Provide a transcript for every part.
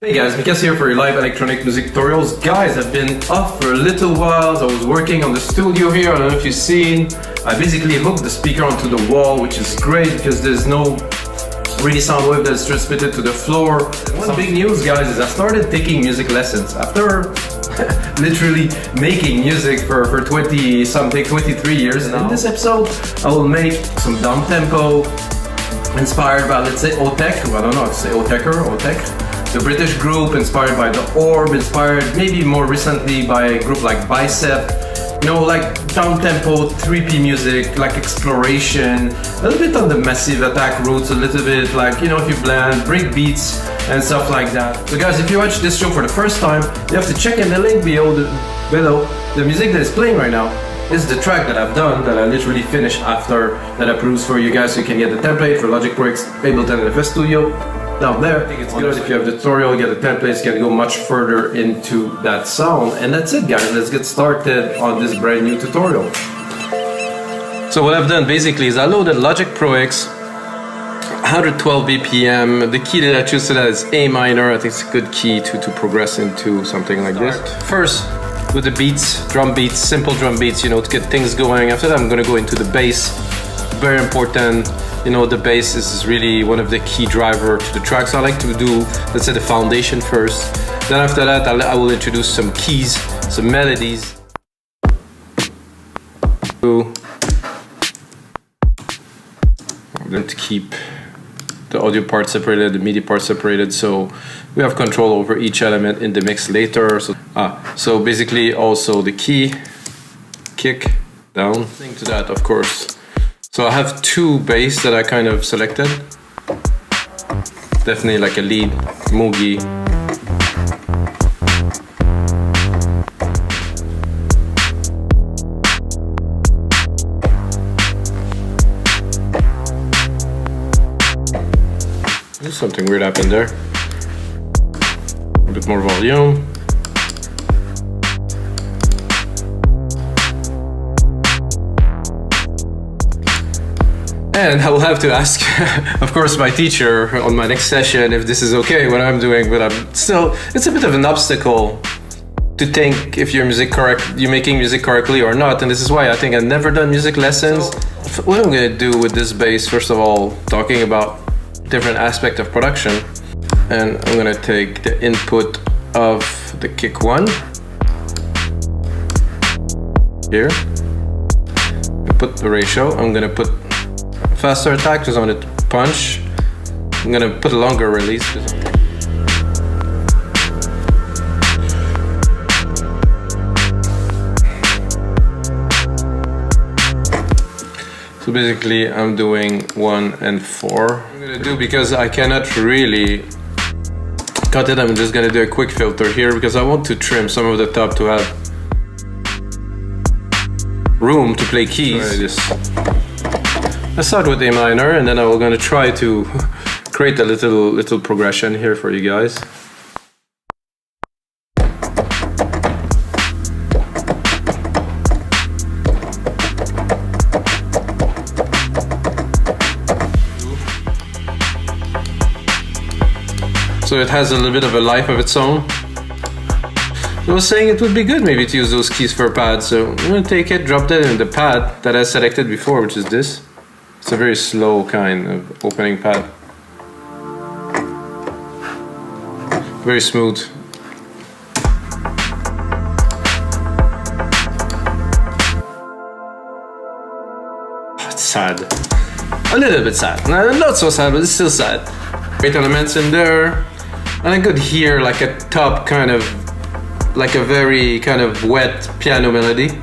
Hey guys, Mika here for your live electronic music tutorials. Guys, I've been off for a little while. I was working on the studio here. I don't know if you've seen. I basically hooked the speaker onto the wall, which is great because there's no really sound wave that's transmitted to the floor. One big news, guys, is I started taking music lessons after literally making music for 23 years now. In this episode, I will make some downtempo inspired by, let's say, Autechre. I don't know how to say Autechre. The British group inspired by the Orb, inspired maybe more recently by a group like Bicep. You know, like downtempo, 3P music, like exploration, a little bit on the Massive Attack roots, a little bit like, you know, if you blend break beats and stuff like that. So guys, if you watch this show for the first time, you have to check in the link below. The music that is playing right now is the track that I've done, that I literally finished after that I produced for you guys, so you can get the template for Logic Pro X, Ableton and FL Studio. Down there, I think it's good if you have the tutorial, you get the templates, you can go much further into that sound. And that's it, guys. Let's get started on this brand new tutorial. So what I've done basically is I loaded Logic Pro X, 112 BPM. The key that I choose to that is A minor. I think it's a good key to progress into something like this. First, with the beats, drum beats, simple drum beats, you know, to get things going. After that, I'm going to go into the bass. Very important. You know, the bass is really one of the key driver to the track. So I like to do, let's say, the foundation first. Then after that, I will introduce some keys, some melodies. Then to keep the audio part separated, the MIDI part separated, so we have control over each element in the mix later. So basically also the key, kick, down. Thing to that, of course. So I have two bass that I kind of selected. Definitely like a lead, Moogie. There's something weird happened there. A bit more volume. And I will have to ask, of course, my teacher on my next session if this is okay what I'm doing, but it's a bit of an obstacle to think if you're making music correctly or not, and this is why I think I've never done music lessons. So what I'm gonna do with this bass, first of all, talking about different aspects of production, and I'm gonna take the input of the kick one here, put the ratio. I'm gonna put faster attack because I want it to punch. I'm gonna put a longer release. So basically I'm doing 1 and 4. I'm gonna do, because I cannot really cut it, I'm just gonna do a quick filter here because I want to trim some of the top to have room to play keys. Let's start with A minor, and then I'm gonna try to create a little progression here for you guys. So it has a little bit of a life of its own. I was saying it would be good maybe to use those keys for pads, so I'm gonna take it, drop that in the pad that I selected before, which is this. It's a very slow kind of opening pad. Very smooth. It's sad. A little bit sad. Not so sad, but it's still sad. Great elements in there. And I could hear like a top kind of, like a very kind of wet piano melody.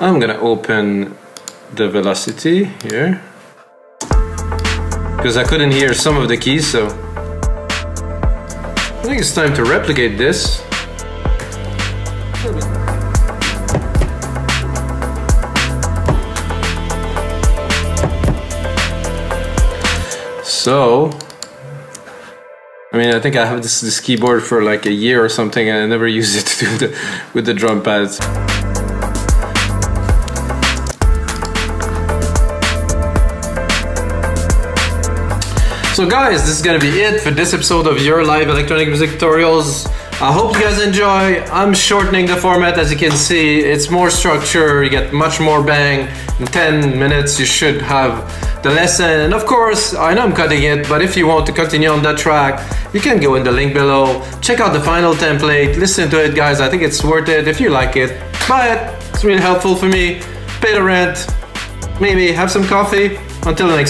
I'm gonna open the velocity here because I couldn't hear some of the keys, so I think it's time to replicate this. So I mean, I think I have this keyboard for like a year or something, and I never use it to do with the drum pads. So guys, this is gonna be it for this episode of your live electronic music tutorials. I hope you guys enjoy. I'm shortening the format, as you can see. It's more structure, you get much more bang. In 10 minutes you should have the lesson. And of course, I know I'm cutting it, but if you want to continue on that track, you can go in the link below. Check out the final template, listen to it guys, I think it's worth it. If you like it, buy it. It's really helpful for me. Pay the rent, maybe have some coffee. Until the next